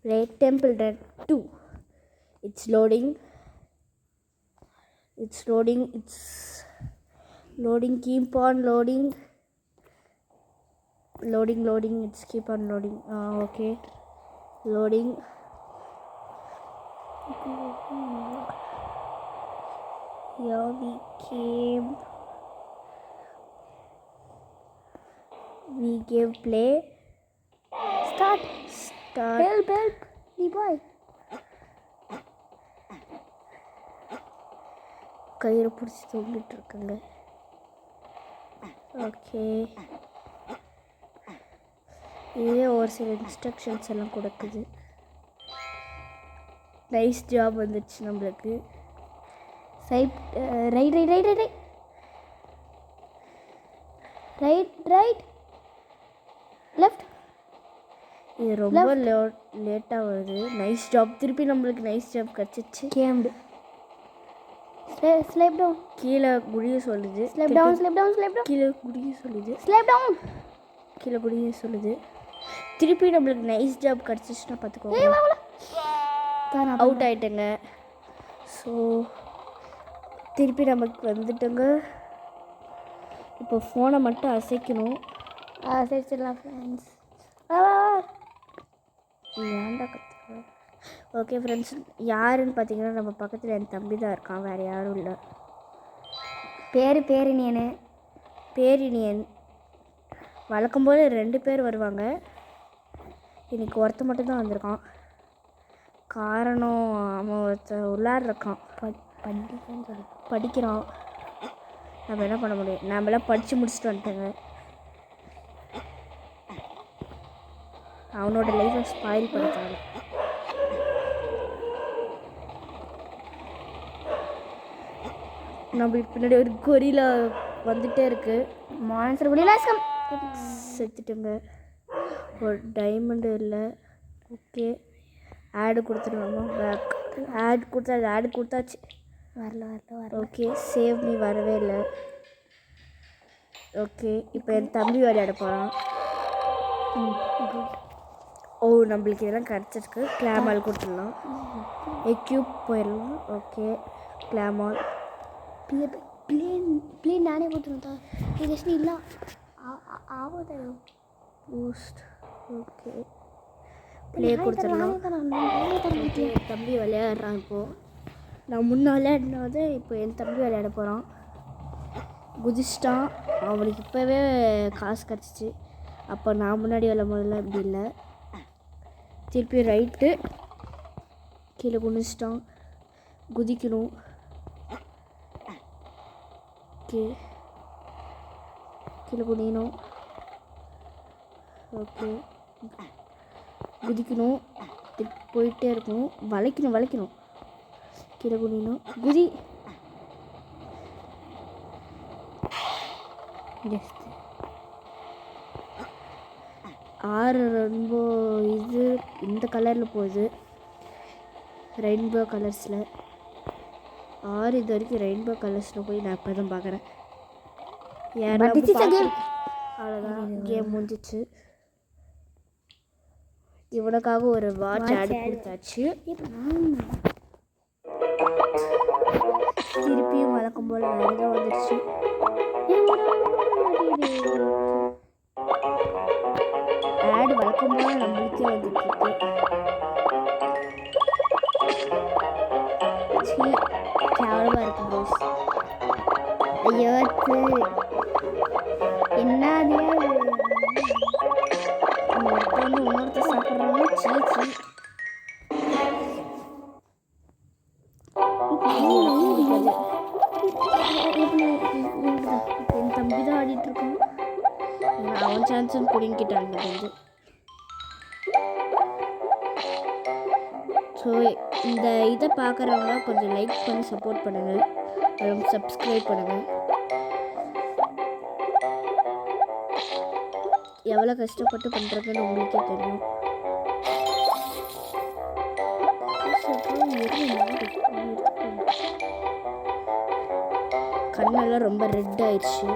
Play Temple Run 2. It's loading. It's loading. It's loading. Keep on loading. Loading. It's keep on loading. Okay. Loading. Here we came. We give play. Start. Help, boy. கயிறு பிடிச்சி தொங்கிட்டு இருக்குங்க. Okay, இதே ஒரு சில instructions எல்லாம் கொடுக்குது. Nice job வந்துடுச்சு நம்மளுக்கு. Right left. இது ரொம்ப லேட்டாக வருது. Nice job. திருப்பி நம்மளுக்கு நைஸ் ஜாப் கிடச்சிச்சு. கேம்டு. Slap down. கீழே குடிய சொல்லுது. Slap down. கீழே குடிய சொல்லுது. Slap down. கீழே குடிய சொல்லுது. திருப்பி நம்மளுக்கு நைஸ் ஜாப் கிடச்சிச்சுன்னா பார்த்துக்கோங்க. அவுட் ஆகிட்டேங்க. ஸோ திருப்பி நமக்கு வந்துட்டோங்க. இப்போ ஃபோனை மட்டும் அசைக்கணும். அசைச்சிடலாம் ஃப்ரெண்ட்ஸ். ஏன்டா கற்றுக்க. ஓகே ஃப்ரெண்ட்ஸ், யாருன்னு பார்த்தீங்கன்னா நம்ம பக்கத்தில் என் தம்பி தான் இருக்கான், வேறு யாரும் இல்லை. பேரினியன். வழக்கம் போல் 2 பேர் வருவாங்க. இன்றைக்கி ஒருத்த மட்டும்தான் வந்திருக்கான். காரணம், அவன் ஒருத்த உள்ளார இருக்கான், படிக்கிறான். நம்ம என்ன பண்ண முடியும், நம்மளாம் படித்து முடிச்சுட்டு வந்துட்டேங்க. அவனோட லைஃப்பை ஸ்பாயில் பண்ணிட்டாங்க. நம்மளுக்கு பின்னாடி ஒரு கொரிலா வந்துகிட்டே இருக்குது. மான்ஸ்டர் கொரிலா செத்துட்டுங்க. ஒரு டைமண்டு இல்லை. ஓகே, ஆடு கொடுத்துருவாங்க. பேக் ஆடு கொடுத்தாச்சு. வரல. ஓகே, சேவ் மீ வரவே இல்லை. ஓகே, இப்போ என் தம்பி விளையாட போகிறான். ஓ, நம்மளுக்கு இதெல்லாம் கிடச்சிருக்கு. கிளாமால் கொடுத்துடலாம். எக்யூப் போயிடலாம். ஓகே, கிளாமால். ಪ್ಲೇನ್ ನಾನೇ ಗೊತ್ತಿರುತ್ತಾ ಈಗ ಎಷ್ಟು ಇಲ್ಲ ಆಗೋದ ಬೂಸ್ಟ್. ஓகே, ப்ளே கொடுத்துடலாம். தம்பி விளையாடுறான். இப்போது நான் முன்னே விளையாடினது, இப்போ என் தம்பி விளையாட போகிறான். குதிச்சிட்டான். அவனுக்கு இப்போவே காசு கிடச்சிச்சு. அப்போ நான் முன்னாடி முதல்ல இப்படி இல்லை. திருப்பி ரைட்டு. கீழே குதிச்சிட்டான். குதிக்கணும். கீழே குனியணும். ஓகே, குதிக்கணும். போயிட்டே இருக்கணும். வளைக்கணும். கீழே குனியணும். குதி. ஆறு ரொம்ப இது இந்த கலரில் போகுது, ரெயின்போ கலர்ஸில். 6 இது வரைக்கும் ரெயின்போ கலர்ஸில் போய் நான் இப்போ தான் பார்க்குறேன். அவ்வளோதான், கேம் முடிஞ்சிச்சு. இவனுக்காக ஒரு வாட்ச் ஆடி கொடுத்தாச்சு. திருப்பியும் வழக்கம் போல் வேறு தான் வந்துடுச்சு. ஆடு வழக்கம் போல் நம்மளுக்கே வந்துட்டுருக்கு. கேவலமாக இருக்கு போஸ். ஐயோ, என்னது இன்னொருத்த சாப்பிட்றாங்க. சீச்சி. என் தம்பி தான் ஆடிட்டு இருக்கான். அவன் சான்ஸும் பிடிங்கிட்டாங்க வந்து. ஸோ இந்த இதை பார்க்குறவங்க கொஞ்சம் லைக் பண்ணி சப்போர்ட் பண்ணுங்கள், அப்புறம் சப்ஸ்கிரைப் பண்ணுங்கள். எவ்வளோ கஷ்டப்பட்டு பண்ணுறதுன்னு உங்களுக்கே தெரியும். கண்ணெல்லாம் ரொம்ப ரெட் ஆயிடுச்சு.